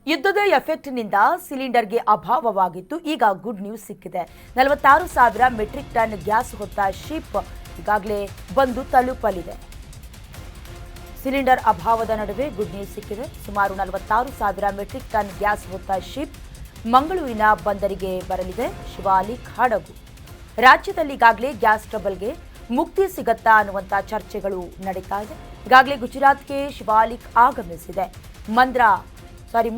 ಯುದ್ಧದ ಎಫೆಕ್ಟ್ನಿಂದ ಸಿಲಿಂಡರ್ಗೆ ಅಭಾವವಾಗಿತ್ತು. ಈಗ good news ಸಿಕ್ಕಿದೆ. 46,000 ಮೆಟ್ರಿಕ್ ಟನ್ ಗ್ಯಾಸ್ ಹೊತ್ತ ಶಿಪ್ ಈಗಾಗಲೇ ಬಂದು ತಲುಪಲಿದೆ. ಸಿಲಿಂಡರ್ ಅಭಾವದ ನಡುವೆ ಗುಡ್ ನ್ಯೂಸ್ ಸಿಕ್ಕಿದೆ. ಸುಮಾರು 46,000 ಮೆಟ್ರಿಕ್ ಟನ್ ಗ್ಯಾಸ್ ಹೊತ್ತ ಶಿಪ್ ಮಂಗಳೂರಿನ ಬಂದರಿಗೆ ಬರಲಿದೆ. ಶಿವಾಲಿಕ್ ಹಡಗು. ರಾಜ್ಯದಲ್ಲಿ ಈಗಾಗಲೇ ಗ್ಯಾಸ್ ಟ್ರಬಲ್ಗೆ ಮುಕ್ತಿ ಸಿಗತ್ತಾ ಅನ್ನುವಂಥ ಚರ್ಚೆಗಳು ನಡೀತಾ ಇದೆ. ಈಗಾಗಲೇ ಗುಜರಾತ್ಗೆ ಶಿವಾಲಿಕ್ ಆಗಮಿಸಿದೆ.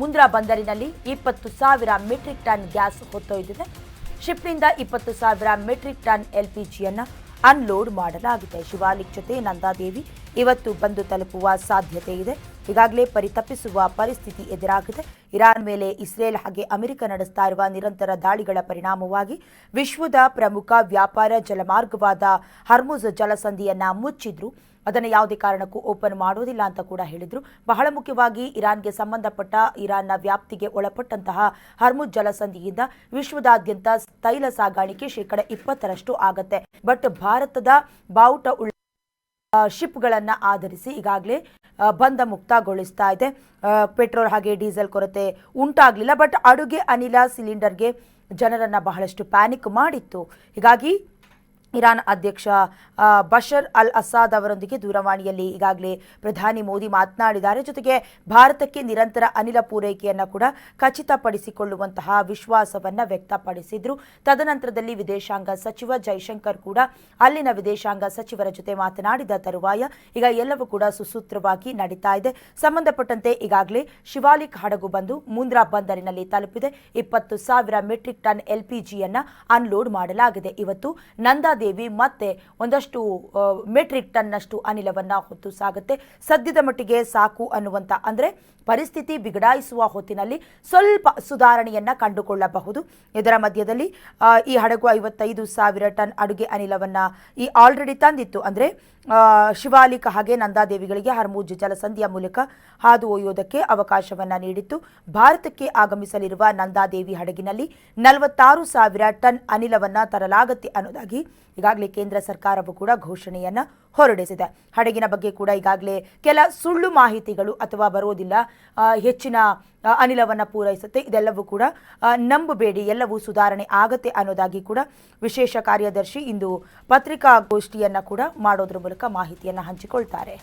ಮುಂದ್ರಾ ಬಂದರಿನಲ್ಲಿ 20,000 ಮೆಟ್ರಿಕ್ ಟನ್ ಗ್ಯಾಸ್ ಹೊತ್ತೊಯ್ದಿದೆ. ಶಿಪ್ನಿಂದ 20,000 ಮೆಟ್ರಿಕ್ ಟನ್ ಎಲ್ಪಿಜಿಯನ್ನು ಅನ್ಲೋಡ್ ಮಾಡಲಾಗಿದೆ. ಶಿವಾಲಿಕ್ ಜೊತೆ ನಂದಾದೇವಿ ಇವತ್ತು ಬಂದು ತಲುಪುವ ಸಾಧ್ಯತೆ ಇದೆ. ಈಗಾಗಲೇ ಪರಿತಪ್ಪಿಸುವ ಪರಿಸ್ಥಿತಿ ಎದುರಾಗಿದೆ. ಇರಾನ್ ಮೇಲೆ ಇಸ್ರೇಲ್ ಹಾಗೆ ಅಮೆರಿಕ ನಡೆಸ್ತಾ ಇರುವ ನಿರಂತರ ದಾಳಿಗಳ ಪರಿಣಾಮವಾಗಿ ವಿಶ್ವದ ಪ್ರಮುಖ ವ್ಯಾಪಾರ ಜಲಮಾರ್ಗವಾದ ಹರ್ಮುಜ್ ಜಲಸಂಧಿಯನ್ನ ಮುಚ್ಚಿದ್ರು. ಅದನ್ನು ಯಾವುದೇ ಕಾರಣಕ್ಕೂ ಓಪನ್ ಮಾಡೋದಿಲ್ಲ ಅಂತ ಕೂಡ ಹೇಳಿದ್ರು. ಬಹಳ ಮುಖ್ಯವಾಗಿ ಇರಾನ್ಗೆ ಸಂಬಂಧಪಟ್ಟ ಇರಾನ್ನ ವ್ಯಾಪ್ತಿಗೆ ಒಳಪಟ್ಟಂತಹ ಹರ್ಮುಜ್ ಜಲಸಂಧಿಯಿಂದ ವಿಶ್ವದಾದ್ಯಂತ ತೈಲ ಸಾಗಾಣಿಕೆ 20% ಆಗತ್ತೆ. ಬಟ್ ಭಾರತದ ಬಾವುಟ ಶಿಪ್ಗಳನ್ನು ಆಧರಿಸಿ ಈಗಾಗಲೇ ಬಂದ ಮುಕ್ತಗೊಳಿಸ್ತಾ ಇದೆ. ಪೆಟ್ರೋಲ್ ಹಾಗೆ ಡೀಸೆಲ್ ಕೊರತೆ ಉಂಟಾಗಲಿಲ್ಲ. ಬಟ್ ಅಡುಗೆ ಅನಿಲ ಸಿಲಿಂಡರ್ಗೆ ಜನರನ್ನು ಬಹಳಷ್ಟು ಪ್ಯಾನಿಕ್ ಮಾಡಿತ್ತು. ಹೀಗಾಗಿ ಇರಾನ್ ಅಧ್ಯಕ್ಷ ಬಶರ್ ಅಲ್ ಅಸಾದ್ ಅವರೊಂದಿಗೆ ದೂರವಾಣಿಯಲ್ಲಿ ಈಗಾಗಲೇ ಪ್ರಧಾನಿ ಮೋದಿ ಮಾತನಾಡಿದ್ದಾರೆ. ಜೊತೆಗೆ ಭಾರತಕ್ಕೆ ನಿರಂತರ ಅನಿಲ ಪೂರೈಕೆಯನ್ನು ಕೂಡ ಖಚಿತಪಡಿಸಿಕೊಳ್ಳುವಂತಹ ವಿಶ್ವಾಸವನ್ನು ವ್ಯಕ್ತಪಡಿಸಿದ್ರು. ತದನಂತರದಲ್ಲಿ ವಿದೇಶಾಂಗ ಸಚಿವ ಜೈಶಂಕರ್ ಕೂಡ ಅಲ್ಲಿನ ವಿದೇಶಾಂಗ ಸಚಿವರ ಜೊತೆ ಮಾತನಾಡಿದ ತರುವಾಯ ಈಗ ಎಲ್ಲವೂ ಕೂಡ ಸುಸೂತ್ರವಾಗಿ ನಡೀತಾ ಇದೆ. ಸಂಬಂಧಪಟ್ಟಂತೆ ಈಗಾಗಲೇ ಶಿವಾಲಿಕ್ ಹಡಗು ಬಂದು ಮುಂದ್ರಾ ಬಂದರಿನಲ್ಲಿ ತಲುಪಿದೆ. 20,000 ಮೆಟ್ರಿಕ್ ಟನ್ ಎಲ್ಪಿಜಿಯನ್ನು ಅನ್ಲೋಡ್ ಮಾಡಲಾಗಿದೆ. ಇವತ್ತು ನಂದಾದೇವಿ ಮತ್ತೆ ಒಂದಷ್ಟು ಮೆಟ್ರಿಕ್ ಟನ್ನಷ್ಟು ಅನಿಲವನ್ನ ಹೊತ್ತು ಸಾಗುತ್ತೆ. ಸದ್ಯದ ಮಟ್ಟಿಗೆ ಸಾಕು ಅನ್ನುವಂತ ಅಂದ್ರೆ ಪರಿಸ್ಥಿತಿ ಬಿಗಡಾಯಿಸುವ ಹೊತ್ತಿನಲ್ಲಿ ಸ್ವಲ್ಪ ಸುಧಾರಣೆಯನ್ನ ಕಂಡುಕೊಳ್ಳಬಹುದು. ಇದರ ಮಧ್ಯದಲ್ಲಿ ಈ ಹಡಗು 55,000 ಟನ್ ಅಡುಗೆ ಅನಿಲವನ್ನ ಈ ಆಲ್ರೆಡಿ ತಂದಿತ್ತು. ಅಂದ್ರೆ ಶಿವಾಲಿಕ್ ಹಾಗೆ ನಂದಾದೇವಿಗಳಿಗೆ ಹರ್ಮುಜ್ ಜಲಸಂಧಿಯ ಮೂಲಕ ಹಾದು ಒಯ್ಯೋದಕ್ಕೆ ಅವಕಾಶವನ್ನ ನೀಡಿತ್ತು. ಭಾರತಕ್ಕೆ ಆಗಮಿಸಲಿರುವ ನಂದಾದೇವಿ ಹಡಗಿನಲ್ಲಿ 46,000 ಟನ್ ಅನಿಲವನ್ನ ತರಲಾಗುತ್ತೆ ಅನ್ನೋದಾಗಿ ಈಗಾಗಲೇ ಕೇಂದ್ರ ಸರ್ಕಾರವು ಕೂಡ ಘೋಷಣೆಯನ್ನ ಹೊರಡಿಸಿದೆ. ಹಡಗಿನ ಬಗ್ಗೆ ಕೂಡ ಈಗಾಗಲೇ ಕೆಲ ಸುಳ್ಳು ಮಾಹಿತಿಗಳು ಅಥವಾ ಬರೋದಿಲ್ಲ, ಹೆಚ್ಚಿನ ಅನಿಲವನ್ನು ಪೂರೈಸುತ್ತೆ, ಇದೆಲ್ಲವೂ ಕೂಡ ನಂಬಬೇಡಿ, ಎಲ್ಲವೂ ಸುಧಾರಣೆ ಆಗತ್ತೆ ಅನ್ನೋದಾಗಿ ಕೂಡ ವಿಶೇಷ ಕಾರ್ಯದರ್ಶಿ ಇಂದು ಪತ್ರಿಕಾಗೋಷ್ಠಿಯನ್ನು ಕೂಡ ಮಾಡೋದ್ರ ಮೂಲಕ ಮಾಹಿತಿಯನ್ನು ಹಂಚಿಕೊಳ್ತಾರೆ.